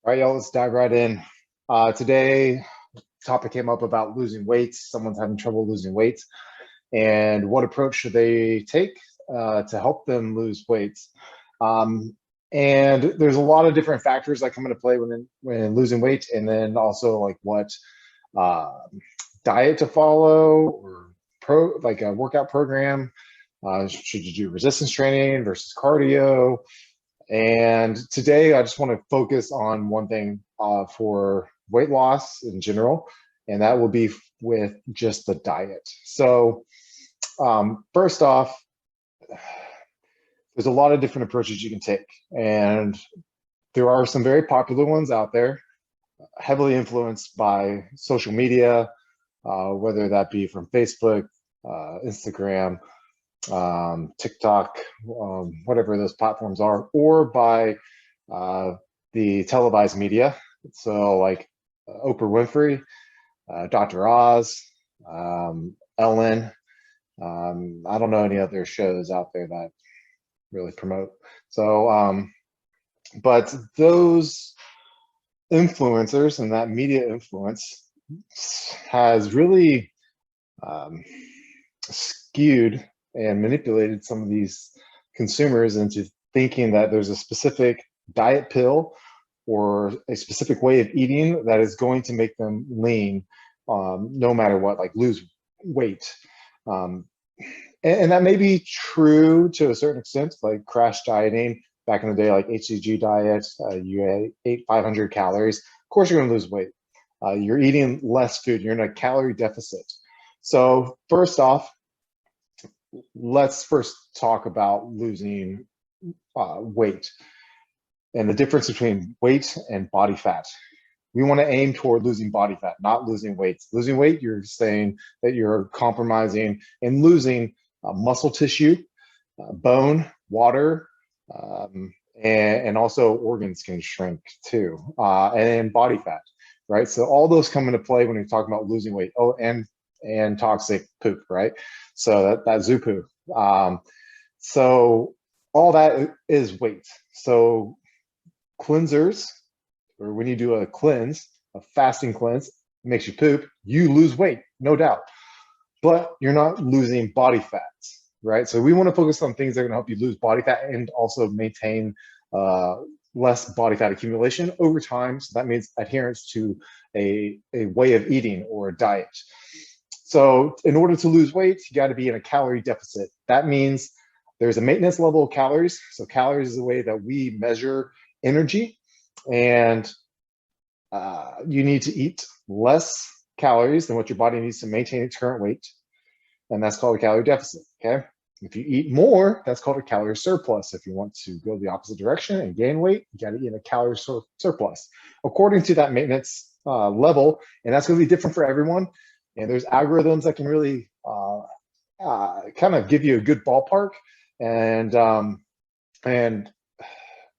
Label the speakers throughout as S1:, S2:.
S1: All right, y'all, let's dive right in. Today, topic came up about losing weight. Someone's having trouble losing weight, and what approach should they take to help them lose weight? And there's a lot of different factors that come into play when losing weight, and then also like what diet to follow or like a workout program. Should you do resistance training versus cardio? And today I just want to focus on one thing for weight loss in general, and that will be with just the diet. So first off, there's a lot of different approaches you can take, and there are some very popular ones out there, heavily influenced by social media, whether that be from Facebook, Instagram, TikTok, whatever those platforms are, or by the televised media. So like Oprah Winfrey, Dr. Oz, Ellen. I don't know any other shows out there that really promote. So, but those influencers and that media influence has really skewed and manipulated some of these consumers into thinking that there's a specific diet pill or a specific way of eating that is going to make them lean, no matter what, like lose weight. And that may be true to a certain extent, like crash dieting back in the day, like HCG diet, you ate 500 calories. Of course, you're going to lose weight. You're eating less food. You're in a calorie deficit. So first off, let's first talk about losing weight and the difference between weight and body fat. We want to aim toward losing body fat, not losing weight. Losing weight, you're saying that you're compromising and losing muscle tissue, bone, water, and also organs can shrink too, and then body fat, right? So all those come into play when you're talking about losing weight. Oh, and toxic poop, right? So that zoo poo. So all that is weight. So cleansers, or when you do a cleanse, a fasting cleanse, makes you poop, you lose weight, no doubt. But you're not losing body fat, right? So we want to focus on things that are going to help you lose body fat and also maintain less body fat accumulation over time. So that means adherence to a way of eating or a diet. So in order to lose weight, you got to be in a calorie deficit. That means there's a maintenance level of calories. So calories is the way that we measure energy, and you need to eat less calories than what your body needs to maintain its current weight, and that's called a calorie deficit, okay? If you eat more, that's called a calorie surplus. If you want to go the opposite direction and gain weight, you got to eat a calorie surplus according to that maintenance level, and that's going to be different for everyone. And there's algorithms that can really kind of give you a good ballpark, and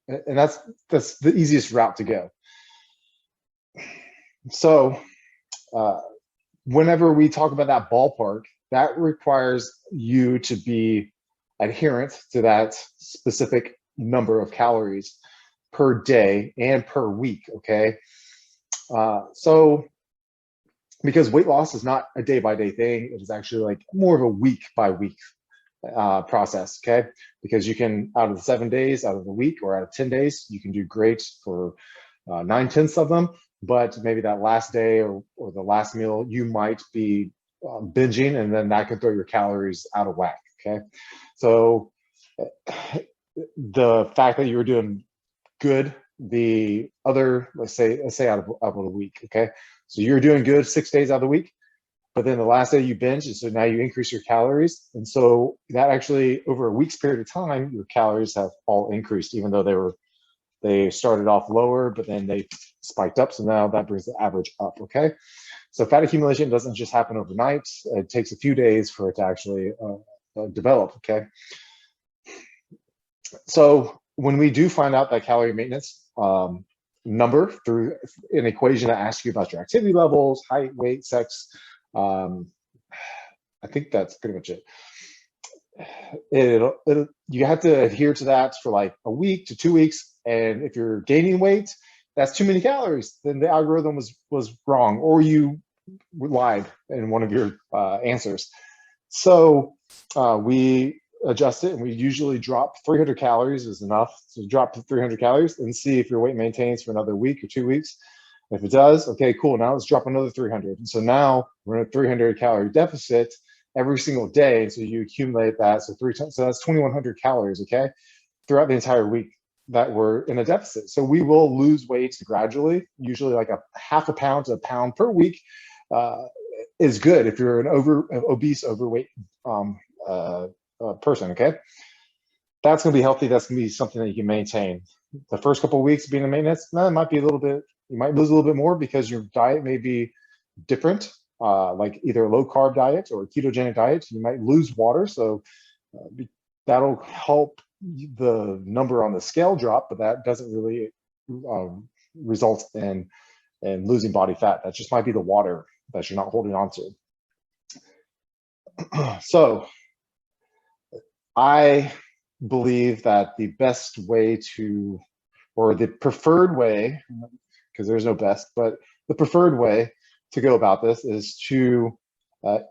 S1: that's the easiest route to go. So whenever we talk about that ballpark, that requires you to be adherent to that specific number of calories per day and per week, okay? So because weight loss is not a day-by-day thing, it is actually like more of a week-by-week process, okay? Because you can, out of the 7 days, out of the week, or out of 10 days, you can do great for 9/10 of them, but maybe that last day or the last meal, you might be binging, and then that can throw your calories out of whack, okay? So the fact that you were doing good the other, let's say out of a week, okay? So you're doing good 6 days out of the week, but then the last day you binge, and so now you increase your calories. And so that actually, over a week's period of time, your calories have all increased, even though they started off lower, but then they spiked up. So now that brings the average up, okay? So fat accumulation doesn't just happen overnight. It takes a few days for it to actually develop, okay? So when we do find out that calorie maintenance number through an equation that asks you about your activity levels, height, weight, sex, I think that's pretty much it. You have to adhere to that for like a week to 2 weeks. And if you're gaining weight, that's too many calories, then the algorithm was wrong, or you lied in one of your answers. So we adjust it, and we usually drop 300 calories is enough. So drop to 300 calories and see if your weight maintains for another week or 2 weeks. If it does, okay, cool. Now let's drop another 300. And so now we're in a 300 calorie deficit every single day. And so you accumulate that. So so that's 2,100 calories, okay, throughout the entire week that we're in a deficit. So we will lose weight gradually, usually like a half a pound to a pound per week is good if you're an obese, overweight person, okay? That's gonna be healthy. That's gonna be something that you can maintain. The first couple of weeks being in maintenance, it might be a little bit, you might lose a little bit more because your diet may be different, like either a low carb diet or a ketogenic diet. You might lose water, so that'll help the number on the scale drop, but that doesn't really result in losing body fat. That just might be the water that you're not holding on to. So I believe that the best way to, or the preferred way, because there's no best, but the preferred way to go about this is to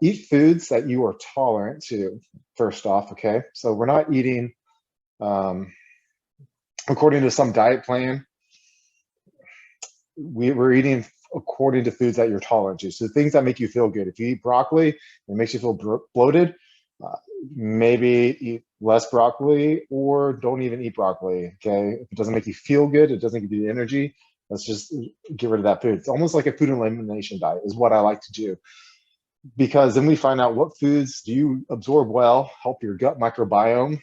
S1: eat foods that you are tolerant to, first off, okay? So we're not eating according to some diet plan. We're eating according to foods that you're tolerant to. So things that make you feel good. If you eat broccoli, it makes you feel bloated, maybe eat less broccoli or don't even eat broccoli, okay? If it doesn't make you feel good, it doesn't give you the energy, let's just get rid of that food. It's almost like a food elimination diet is what I like to do, because then we find out what foods do you absorb well, help your gut microbiome,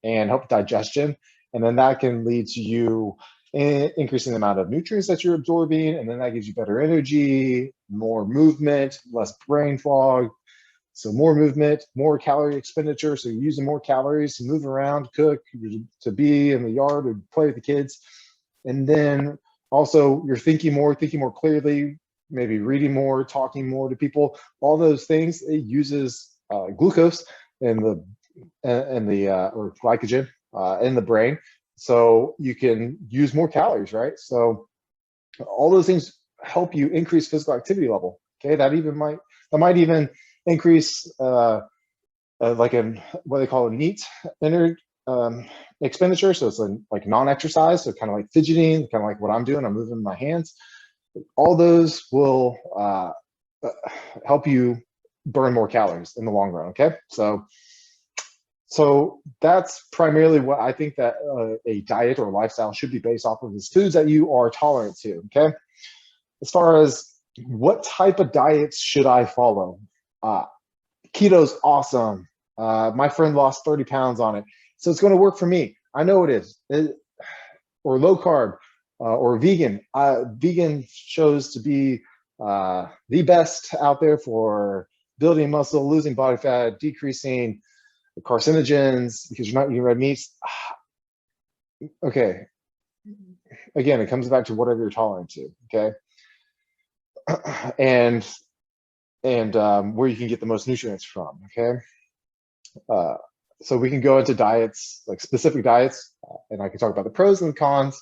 S1: and help digestion. And then that can lead to you increasing the amount of nutrients that you're absorbing, and then that gives you better energy, more movement, less brain fog. So more movement, more calorie expenditure. So you're using more calories to move around, cook, to be in the yard or play with the kids. And then also you're thinking more clearly, maybe reading more, talking more to people. All those things, it uses glucose or glycogen in the brain. So you can use more calories, right? So all those things help you increase physical activity level. Okay, that might even increase like what they call a NEAT expenditure. So it's like non-exercise, so kind of like fidgeting, kind of like what I'm doing. I'm moving my hands. All those will help you burn more calories in the long run. Okay, so that's primarily what I think that a diet or a lifestyle should be based off of, is foods that you are tolerant to. Okay, as far as what type of diets should I follow? Keto's awesome. My friend lost 30 pounds on it, so it's going to work for me. I know it is. Or low carb, or vegan. Vegan shows to be the best out there for building muscle, losing body fat, decreasing carcinogens because you're not eating red meats. Okay. Again, it comes back to whatever you're tolerant to. Okay. And where you can get the most nutrients from. Okay. So we can go into diets, like specific diets, and I can talk about the pros and the cons,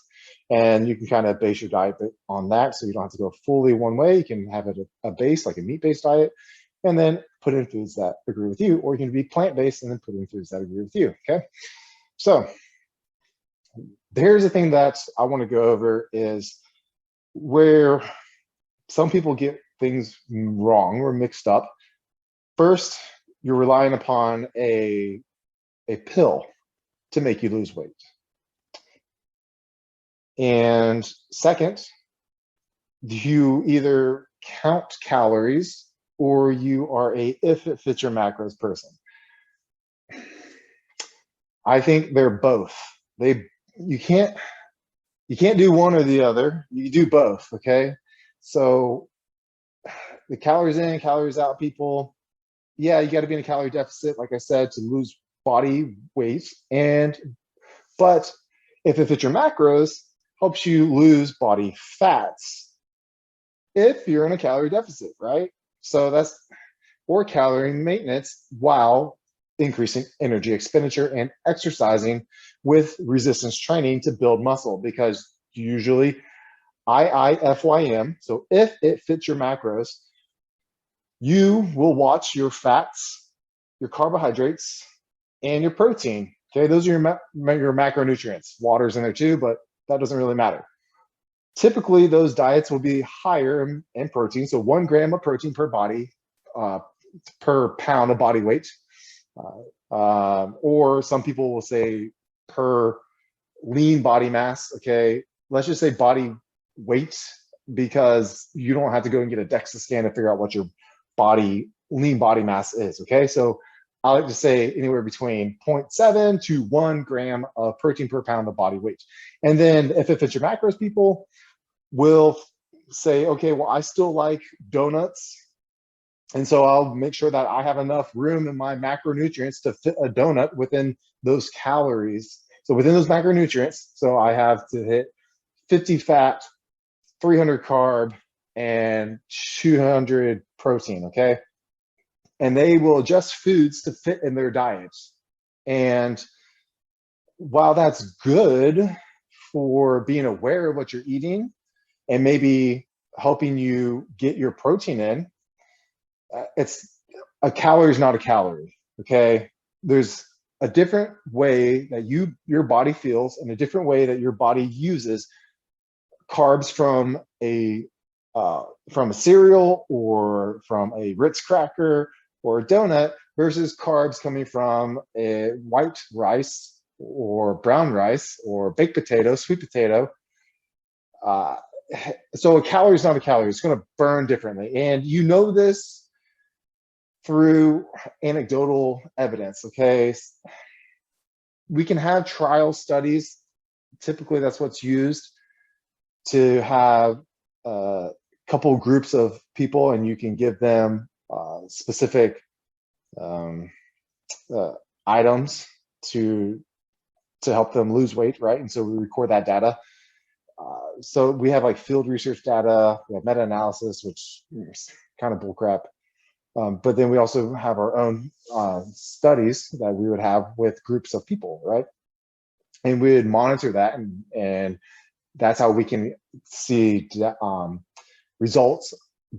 S1: and you can kind of base your diet on that. So you don't have to go fully one way. You can have it a base, like a meat-based diet, and then put in foods that agree with you, or you can be plant-based and then put in foods that agree with you. Okay. So here's the thing that I want to go over, is where some people get things wrong or mixed up. First, you're relying upon a pill to make you lose weight. And second, you either count calories or you are a if it fits your macros person. I think they're both. You can't do one or the other. You do both, okay? So the calories in, calories out people, yeah, you got to be in a calorie deficit, like I said, to lose body weight. But if it fits your macros, helps you lose body fats if you're in a calorie deficit, right? So that's, or calorie maintenance while increasing energy expenditure and exercising with resistance training to build muscle, because usually IIFYM. So if it fits your macros, you will watch your fats, your carbohydrates, and your protein. Okay, those are your macronutrients. Water's in there too, but that doesn't really matter. Typically, those diets will be higher in protein. So 1 gram of protein per body, per pound of body weight. Or some people will say per lean body mass. Okay, let's just say body weight, because you don't have to go and get a DEXA scan to figure out what your lean body mass is. Okay, so I like to say anywhere between 0.7 to 1 gram of protein per pound of body weight. And then if it fits your macros, people will say, okay, well, I still like donuts. And so I'll make sure that I have enough room in my macronutrients to fit a donut within those calories. So within those macronutrients, so I have to hit 50 fat, 300 carb, and 200 protein, okay? And they will adjust foods to fit in their diets. And while that's good for being aware of what you're eating and maybe helping you get your protein in, it's a calorie is not a calorie, okay? There's a different way that your body feels and a different way that your body uses carbs from a cereal or from a Ritz cracker or a donut versus carbs coming from a white rice or brown rice or baked potato, sweet potato. So a calorie is not a calorie. It's going to burn differently. And you know this through anecdotal evidence, okay? We can have trial studies. Typically, that's what's used to have a couple groups of people, and you can give them specific items to help them lose weight, right? And so we record that data. So we have like field research data, we have meta-analysis, which is kind of bullcrap. But then we also have our own studies that we would have with groups of people, right? And we would monitor that, and that's how we can see results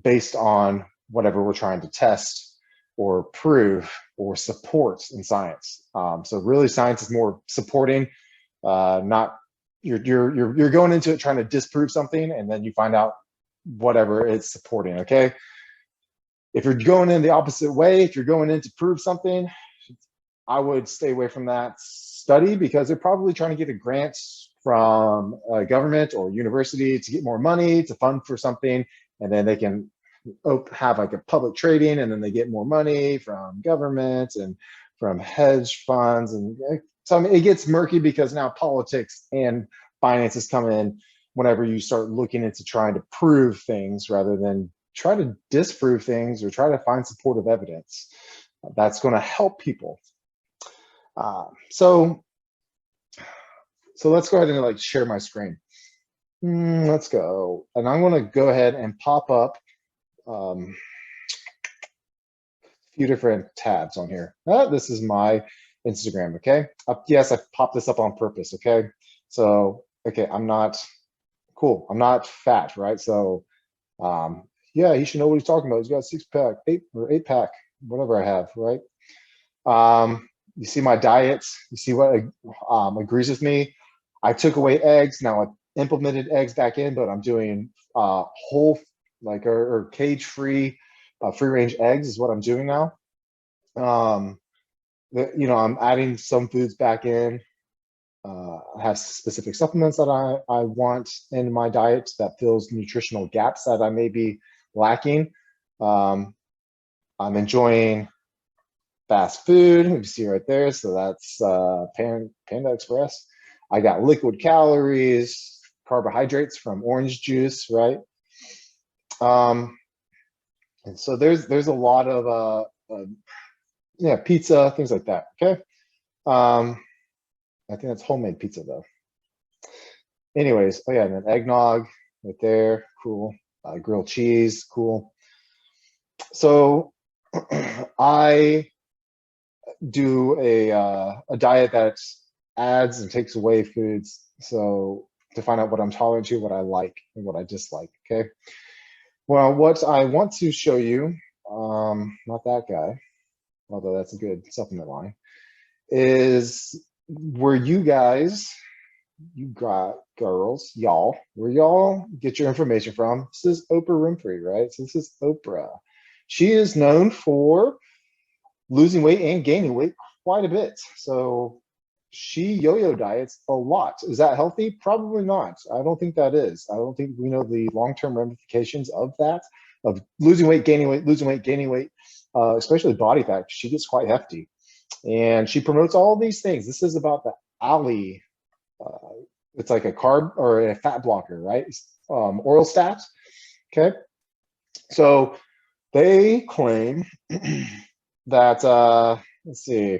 S1: based on whatever we're trying to test or prove or support in science. So really, science is more supporting, not you're going into it trying to disprove something, and then you find out whatever it's supporting. Okay. If you're going in the opposite way, if you're going in to prove something, I would stay away from that study, because they're probably trying to get a grant from a government or university to get more money to fund for something, and then they can have like a public trading, and then they get more money from government and from hedge funds. And so I mean, it gets murky because now politics and finances come in whenever you start looking into trying to prove things rather than try to disprove things or try to find supportive evidence that's going to help people. So let's go ahead and like share my screen. Let's go, and I'm going to go ahead and pop up a few different tabs on here. This is my Instagram. Okay. Yes, I popped this up on purpose. Okay. So okay, I'm not fat, right? So yeah, he should know what he's talking about. He's got a 6-pack, 8-pack, whatever I have, right? You see my diet. You see what agrees with me. I took away eggs. Now I implemented eggs back in, but I'm doing whole, like, or cage-free, free-range eggs is what I'm doing now. I'm adding some foods back in. I have specific supplements that I want in my diet that fills nutritional gaps that I may be lacking. I'm enjoying fast food. You see right there. So that's Panda Express. I got liquid calories, carbohydrates from orange juice, right? And so there's a lot of pizza, things like that. Okay. I think that's homemade pizza though. Anyways, oh yeah, and then eggnog right there, cool. Grilled cheese, cool. So I do a diet that adds and takes away foods. So to find out what I'm tolerant to, what I like, and what I dislike, okay? Well, what I want to show you, not that guy, although that's a good supplement line, is where you guys, you got girls, y'all, where y'all get your information from. This is Oprah Winfrey, right? So this is Oprah. She is known for losing weight and gaining weight quite a bit. So she yo-yo diets a lot. Is that healthy? Probably not. I don't think that is. I don't think we know the long-term ramifications of that, of losing weight, gaining weight, losing weight, gaining weight, especially body fat. She gets quite hefty. And she promotes all these things. This is about the Ali. It's like a carb or a fat blocker, right? Oral stats. Okay. So they claim that, let's see,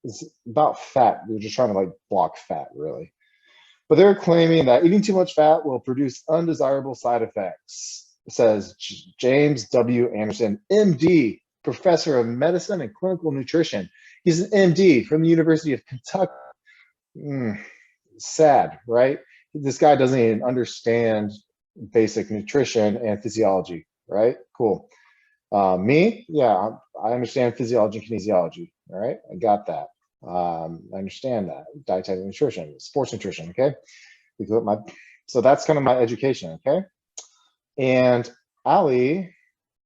S1: it's about fat. They're just trying to like block fat, really. But they're claiming that eating too much fat will produce undesirable side effects, says James W. Anderson, MD, professor of medicine and clinical nutrition. He's an MD from the University of Kentucky. Sad, right? This guy doesn't even understand basic nutrition and physiology, right? Cool. Me, yeah, I understand physiology and kinesiology, all right? I got that. I understand that. Dietary nutrition, sports nutrition, okay? So that's kind of my education, okay? And Ali,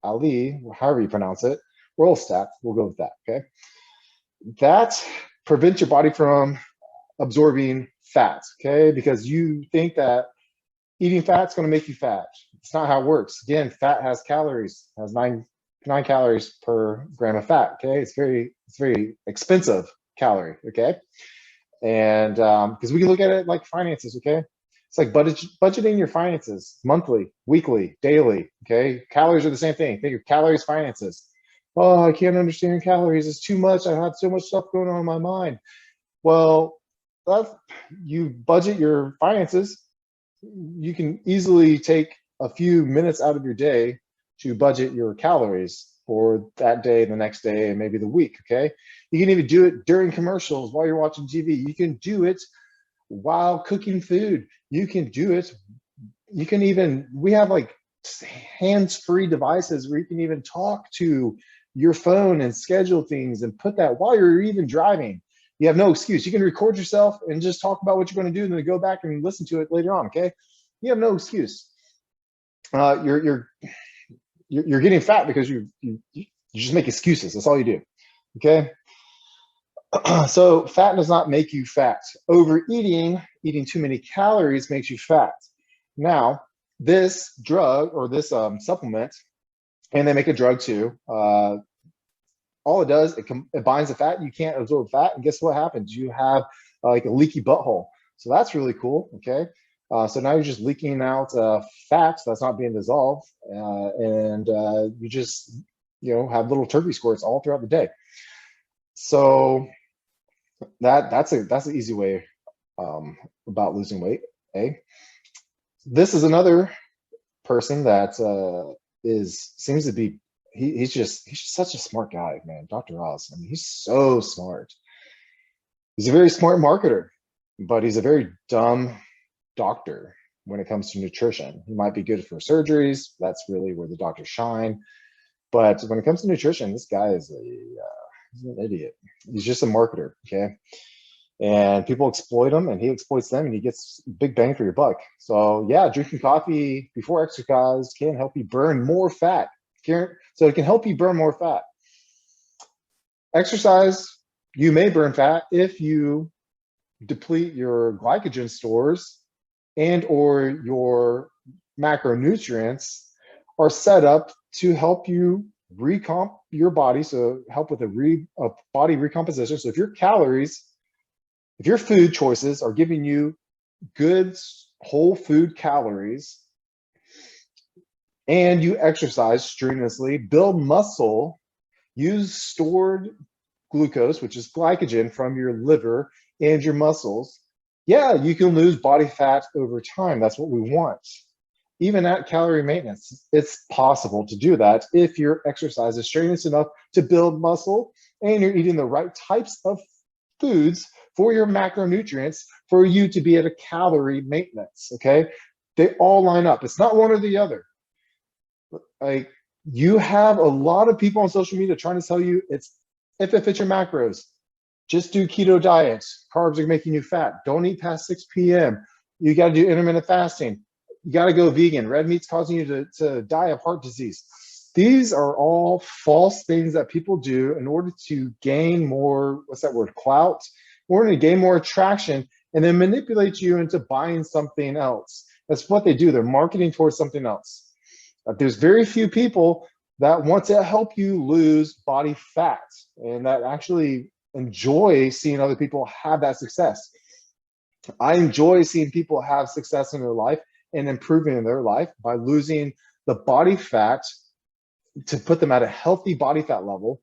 S1: however you pronounce it, oral stat, we'll go with that, okay? That prevents your body from absorbing fat, okay? Because you think that eating fat's going to make you fat. It's not how it works. Again, fat has calories, has nine calories per gram of fat, okay? It's very expensive calorie, okay? And because we can look at it like finances, okay? It's like budgeting your finances monthly, weekly, daily, okay? Calories are the same thing. Think of calories, finances. Oh, I can't understand calories. It's too much. I have so much stuff going on in my mind. Well, you budget your finances. You can easily take a few minutes out of your day to budget your calories for that day, the next day, and maybe the week, okay? You can even do it during commercials while you're watching TV. You can do it while cooking food. You can do it. You can even, we have like hands-free devices where you can even talk to your phone and schedule things and put that while you're even driving. You have no excuse. You can record yourself and just talk about what you're going to do and then go back and listen to it later on, okay? You have no excuse. You're getting fat because you just make excuses. That's all you do, okay? So fat does not make you fat. Overeating, eating too many calories makes you fat. Now, this drug or this supplement, and they make a drug too, all it does, it binds the fat. You can't absorb fat, and guess what happens? You have like a leaky butthole. So that's really cool, okay? So now you're just leaking out fat that's not being dissolved, and you just, have little turkey squirts all throughout the day. So that's an easy way about losing weight. Eh? This is another person that seems to be. He's just such a smart guy, man. Dr. Oz. I mean, he's so smart. He's a very smart marketer, but he's a very dumb doctor when it comes to nutrition. He might be good for surgeries. That's really where the doctors shine. But when it comes to nutrition, this guy is he's an idiot. He's just a marketer, okay? And people exploit him, and he exploits them, and he gets big bang for your buck. So yeah, drinking coffee before exercise can help you burn more fat. So it can help you burn more fat. Exercise, you may burn fat if you deplete your glycogen stores and or your macronutrients are set up to help you recomp your body, so help with a body recomposition. So if your food choices are giving you good whole food calories, and you exercise strenuously, build muscle, use stored glucose, which is glycogen from your liver and your muscles, yeah, you can lose body fat over time. That's what we want. Even at calorie maintenance, it's possible to do that if your exercise is strenuous enough to build muscle and you're eating the right types of foods for your macronutrients, for you to be at a calorie maintenance, okay? They all line up. It's not one or the other. Like, you have a lot of people on social media trying to tell you it's if it fits your macros, just do keto diets. Carbs are making you fat. Don't eat past 6 p.m. You got to do intermittent fasting. You got to go vegan. Red meat's causing you to die of heart disease. These are all false things that people do in order to gain more, what's that word, clout, in order to gain more attraction, and then manipulate you into buying something else. That's what they do. They're marketing towards something else. There's very few people that want to help you lose body fat and that actually enjoy seeing other people have that success. I enjoy seeing people have success in their life and improving in their life by losing the body fat to put them at a healthy body fat level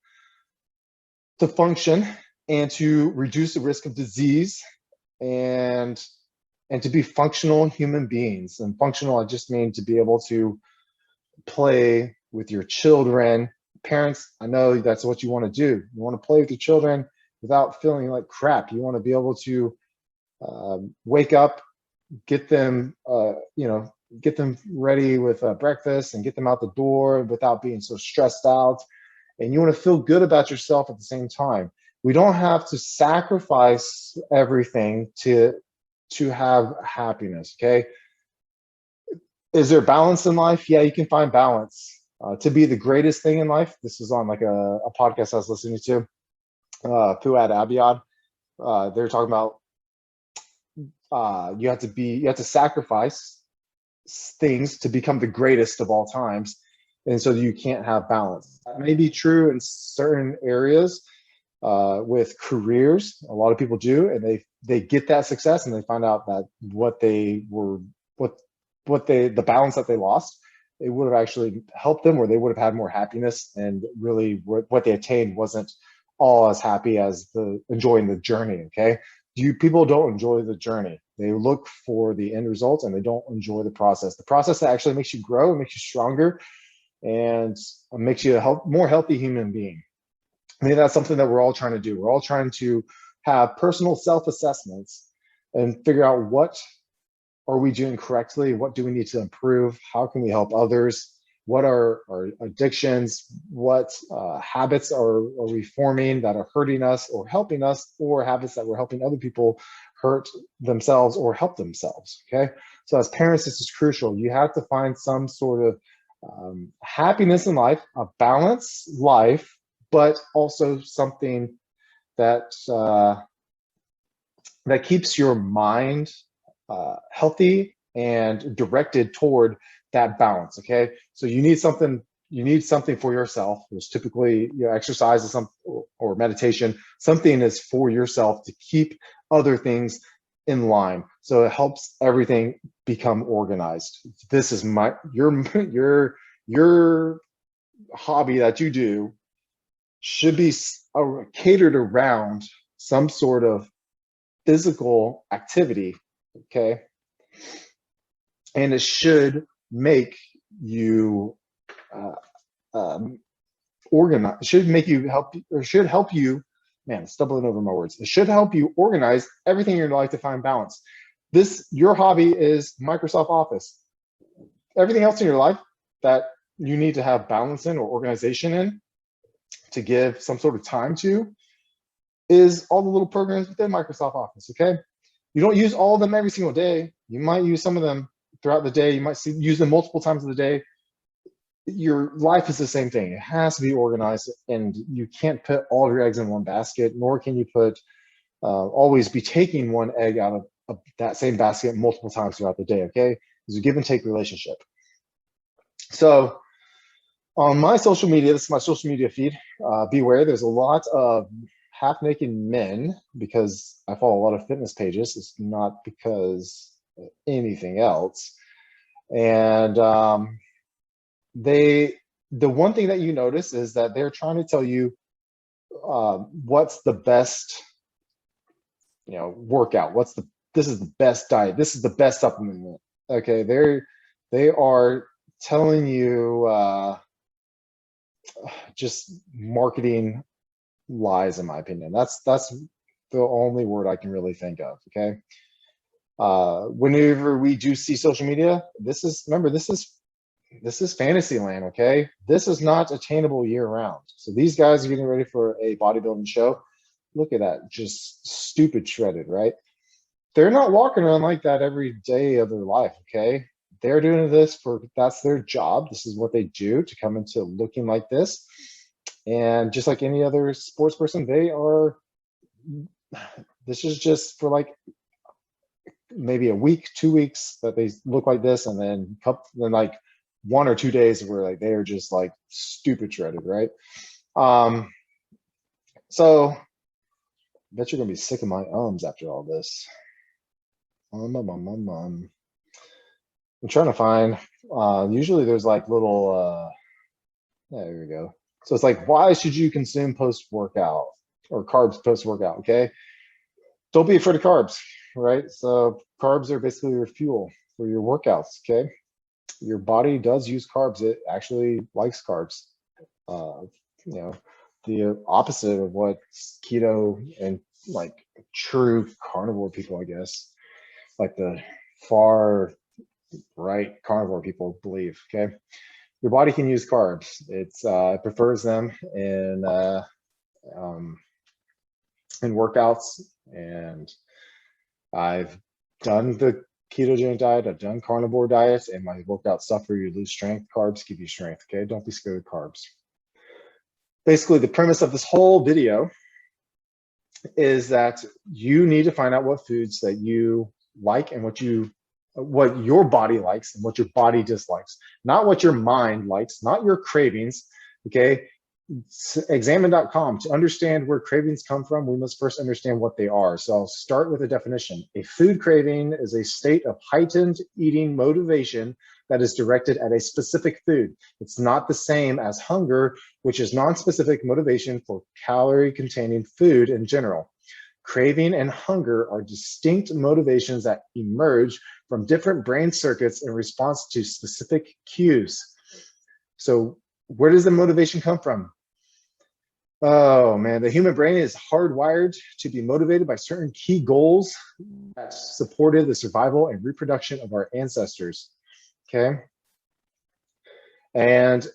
S1: to function and to reduce the risk of disease and to be functional human beings. And functional, I just mean to be able to play with your children. Parents, I know that's what you want to do. You want to play with your children without feeling like crap. You want to be able to wake up, get them, get them ready with breakfast and get them out the door without being so stressed out. And you want to feel good about yourself at the same time. We don't have to sacrifice everything to have happiness, okay? Is there balance in life? Yeah, you can find balance. To be the greatest thing in life, this is on like a podcast I was listening to, Fuad Abiad. They're talking about you have to sacrifice things to become the greatest of all times, and so you can't have balance. That may be true in certain areas with careers. A lot of people do, and they get that success, and they find out that the balance that they lost, it would have actually helped them, or they would have had more happiness, and really what they attained wasn't all as happy as enjoying the journey. Okay, people don't enjoy the journey. They look for the end results and they don't enjoy the process. The process that actually makes you grow and makes you stronger and makes you a more healthy human being. I think that's something that we're all trying to do. We're all trying to have personal self-assessments and figure out what are we doing correctly? What do we need to improve? How can we help others? What are our addictions? What habits are we forming that are hurting us or helping us, or habits that we're helping other people hurt themselves or help themselves, okay? So as parents, this is crucial. You have to find some sort of happiness in life, a balanced life, but also something that that keeps your mind healthy and directed toward that balance. Okay, so you need something for yourself, which typically exercise is or meditation. Something is for yourself to keep other things in line, so it helps everything become organized. This is your hobby that you do should be catered around some sort of physical activity, okay? And it should make you organize, should help you, man, stumbling over my words. It should help you organize everything in your life to find balance. Your hobby is Microsoft Office. Everything else in your life that you need to have balance in or organization in to give some sort of time to is all the little programs within Microsoft Office, okay? You don't use all of them every single day. You might use some of them throughout the day. You might use them multiple times of the day. Your life is the same thing. It has to be organized, and you can't put all of your eggs in one basket, nor can you always be taking one egg out of that same basket multiple times throughout the day, okay? It's a give and take relationship. So on my social media, this is my social media feed, beware, there's a lot of half-naked men, because I follow a lot of fitness pages. It's not because of anything else. And the one thing that you notice is that they're trying to tell you what's the best workout, this is the best diet, this is the best supplement. Okay, they are telling you just marketing lies, in my opinion. That's the only word I can really think of, okay? Whenever we do see social media, remember, this is fantasy land, okay? This is not attainable year round. So these guys are getting ready for a bodybuilding show. Look at that, just stupid shredded, right? They're not walking around like that every day of their life, okay? They're doing this that's their job. This is what they do to come into looking like this. And just like any other sports person, this is just for like maybe a week, 2 weeks that they look like this, and then like 1 or 2 days where like they are just like stupid shredded, right? So I bet you're gonna be sick of my ums after all this. I'm trying to find, usually there's like little, there we go. So it's like, why should you consume post-workout or carbs post-workout, okay? Don't be afraid of carbs, right? So carbs are basically your fuel for your workouts, okay? Your body does use carbs. It actually likes carbs. You know, the opposite of what keto and like true carnivore people, I guess, like the far right carnivore people believe, okay? Your body can use carbs. It prefers them in workouts, and I've done the ketogenic diet, I've done carnivore diets, and my workouts suffer. You lose strength. Carbs give you strength, okay? Don't be scared of carbs. Basically, the premise of this whole video is that you need to find out what foods that you like and what your body likes and what your body dislikes, not what your mind likes, not your cravings, okay? Examine.com. To understand where cravings come from, we must first understand what they are. So I'll start with a definition. A food craving is a state of heightened eating motivation that is directed at a specific food. It's not the same as hunger, which is non-specific motivation for calorie-containing food in general. Craving and hunger are distinct motivations that emerge from different brain circuits in response to specific cues. So where does the motivation come from? Oh man, the human brain is hardwired to be motivated by certain key goals that supported the survival and reproduction of our ancestors, okay? And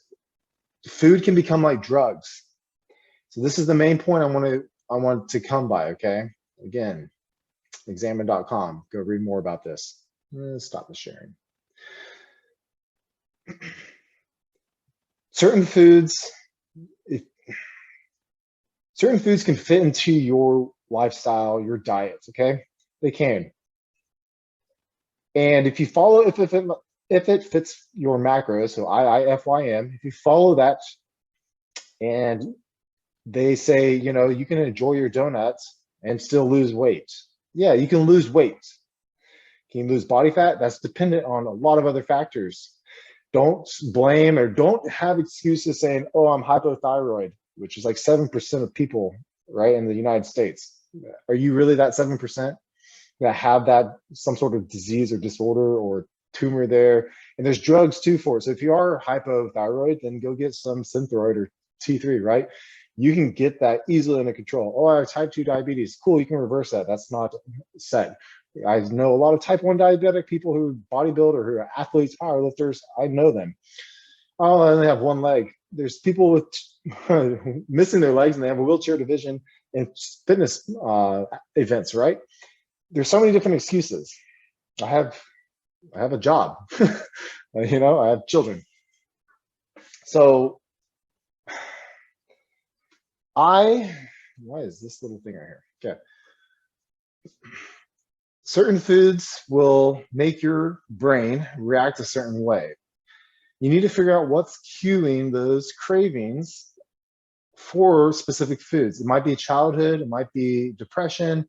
S1: food can become like drugs. So this is the main point I want to come by, okay? Again, examine.com, go read more about this. Stop the sharing. Certain foods can fit into your lifestyle, your diets, okay? They can. And if you follow, if it fits your macros, so IIFYM, if you follow that, and they say, you know, you can enjoy your donuts and still lose weight. Yeah, you can lose weight. Can you lose body fat? That's dependent on a lot of other factors. Don't blame or don't have excuses saying, oh, I'm hypothyroid, which is like 7% of people, right, in the United States. Are you really that 7% that have that some sort of disease or disorder or tumor there? And there's drugs too for it. So if you are hypothyroid, then go get some Synthroid or T3, right? You can get that easily under control. Oh, I have type 2 diabetes. Cool, you can reverse that. That's not set. I know a lot of type 1 diabetic people who bodybuild or who are athletes, powerlifters. I know them. Oh, I only have one leg. There's people with missing their legs and they have a wheelchair division in fitness events, right? There's so many different excuses. I have a job, you know, I have children. So why is this little thing right here? Okay. Certain foods will make your brain react a certain way. You need to figure out what's cueing those cravings for specific foods. It might be childhood, it might be depression,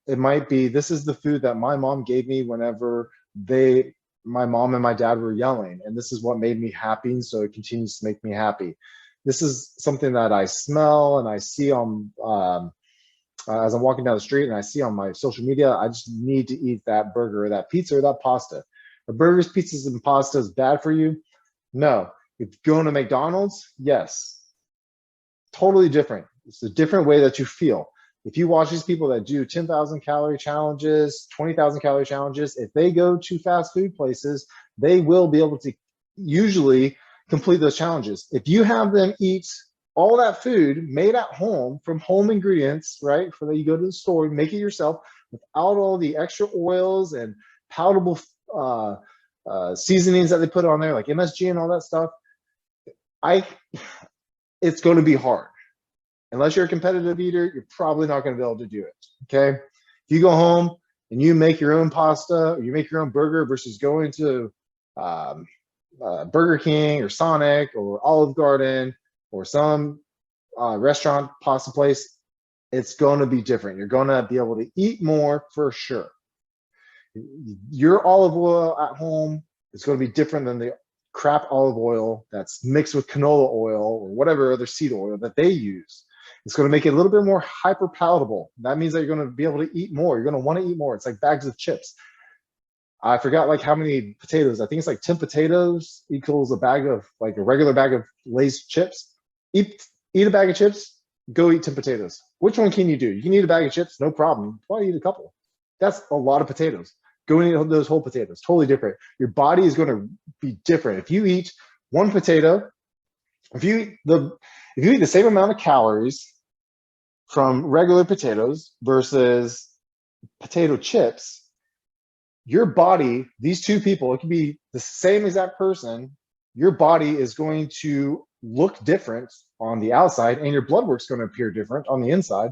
S1: it might be, this is the food that my mom gave me whenever my mom and my dad were yelling, and this is what made me happy, and so it continues to make me happy. This is something that I smell and I see on, as I'm walking down the street and I see on my social media. I just need to eat that burger or that pizza or that pasta. Are burgers, pizzas, and pastas bad for you? No. If going to McDonald's, yes. Totally different. It's a different way that you feel. If you watch these people that do 10,000 calorie challenges, 20,000 calorie challenges, if they go to fast food places, they will be able to usually complete those challenges. If you have them eat all that food made at home from home ingredients, right? For that you go to the store, make it yourself without all the extra oils and palatable seasonings that they put on there, like MSG and all that stuff. It's going to be hard. Unless you're a competitive eater, you're probably not going to be able to do it. Okay. If you go home and you make your own pasta or you make your own burger versus going to Burger King or Sonic or Olive Garden or some restaurant pasta place, it's going to be different. You're going to be able to eat more for sure. Your olive oil at home is going to be different than the crap olive oil that's mixed with canola oil or whatever other seed oil that they use. It's going to make it a little bit more hyper palatable. That means that you're going to be able to eat more. You're going to want to eat more. It's like bags of chips. I forgot like how many potatoes. I think it's like 10 potatoes equals a bag of like a regular bag of Lay's chips. Eat a bag of chips, go eat 10 potatoes. Which one can you do? You can eat a bag of chips, no problem. Why eat a couple? That's a lot of potatoes. Go and eat those whole potatoes, totally different. Your body is going to be different. If you eat one potato, if you eat the same amount of calories from regular potatoes versus potato chips, your body, these two people, it could be the same exact person, your body is going to look different on the outside and your blood work's going to appear different on the inside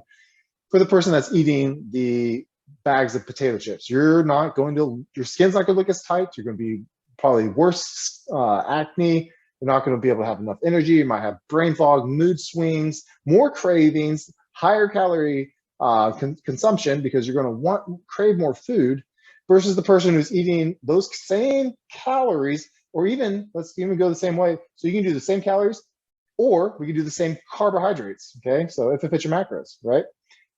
S1: for the person that's eating the bags of potato chips. Your skin's not going to look as tight. You're going to be probably worse acne. You're not going to be able to have enough energy. You might have brain fog, mood swings, more cravings, higher calorie consumption because you're going to crave more food versus the person who's eating those same calories, or even, let's even go the same way. So you can do the same calories, or we can do the same carbohydrates, okay? So if it fits your macros, right?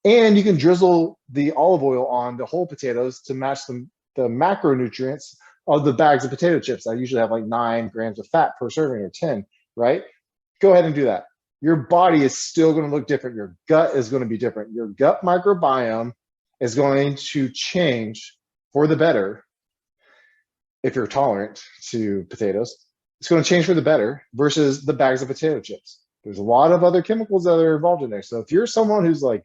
S1: And you can drizzle the olive oil on the whole potatoes to match the macronutrients of the bags of potato chips. I usually have like 9 grams of fat per serving or 10, right? Go ahead and do that. Your body is still going to look different. Your gut is going to be different. Your gut microbiome is going to change for the better if you're tolerant to potatoes. It's going to change for the better versus the bags of potato chips. There's a lot of other chemicals that are involved in there. So if you're someone who's like,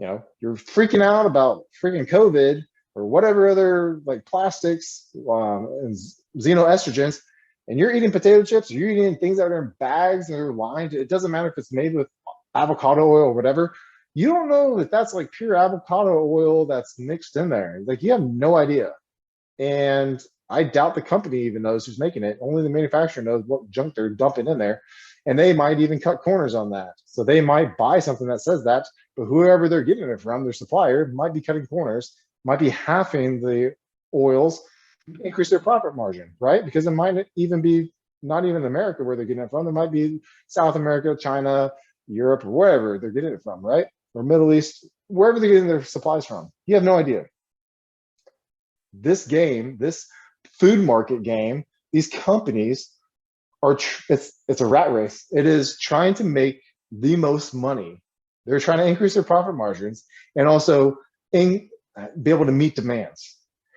S1: you're freaking out about freaking COVID or whatever other like plastics and xenoestrogens, and you're eating potato chips, or you're eating things that are in bags that are lined, it doesn't matter if it's made with avocado oil or whatever, you don't know that that's like pure avocado oil that's mixed in there. Like you have no idea. And I doubt the company even knows who's making it. Only the manufacturer knows what junk they're dumping in there. And they might even cut corners on that. So they might buy something that says that, but whoever they're getting it from, their supplier, might be cutting corners, might be halving the oils, increase their profit margin, right? Because it might even be not even America where they're getting it from. It might be South America, China, Europe, or wherever they're getting it from, right? Or Middle East, wherever they're getting their supplies from. You have no idea. This game, this food market game, these companies are, it's a rat race. It is trying to make the most money. They're trying to increase their profit margins and also be able to meet demands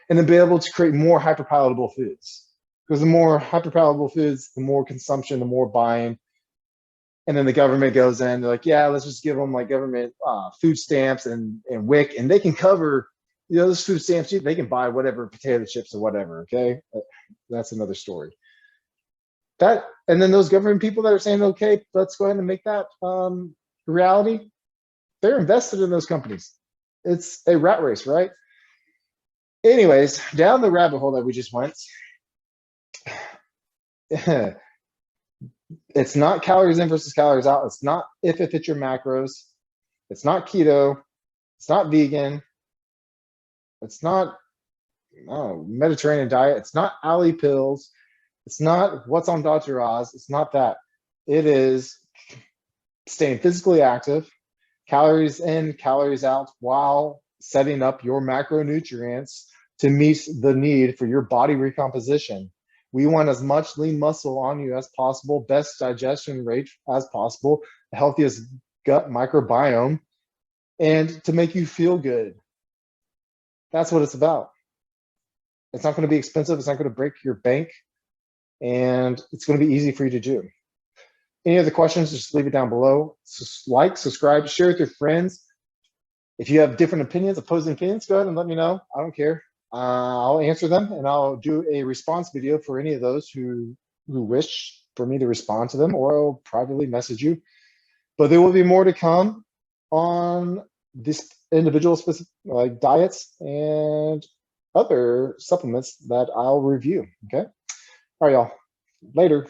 S1: and then be able to create more hyperpalatable foods. Because the more hyperpalatable foods, the more consumption, the more buying. And then the government goes in, they're like, yeah, let's just give them like government food stamps and WIC, and they can cover, those food stamps, they can buy whatever potato chips or whatever, okay? That's another story. And then those government people that are saying, okay, let's go ahead and make that reality, they're invested in those companies. It's a rat race, right? Anyways, down the rabbit hole that we just went, it's not calories in versus calories out. It's not if it fits your macros. It's not keto. It's not vegan. It's not Mediterranean diet. It's not Ali pills. It's not what's on Dr. Oz. It's not that. It is staying physically active, calories in, calories out, while setting up your macronutrients to meet the need for your body recomposition. We want as much lean muscle on you as possible, best digestion rate as possible, the healthiest gut microbiome, and to make you feel good. That's what it's about. It's not going to be expensive. It's not going to break your bank, and it's going to be easy for you to do. Any other questions, just leave it down below. Like, subscribe, share with your friends. If you have different opinions, opposing opinions, go ahead and let me know. I don't care. I'll answer them, and I'll do a response video for any of those who wish for me to respond to them, or I'll privately message you. But there will be more to come on this individual specific, like diets and other supplements that I'll review. Okay. All right, y'all. Later.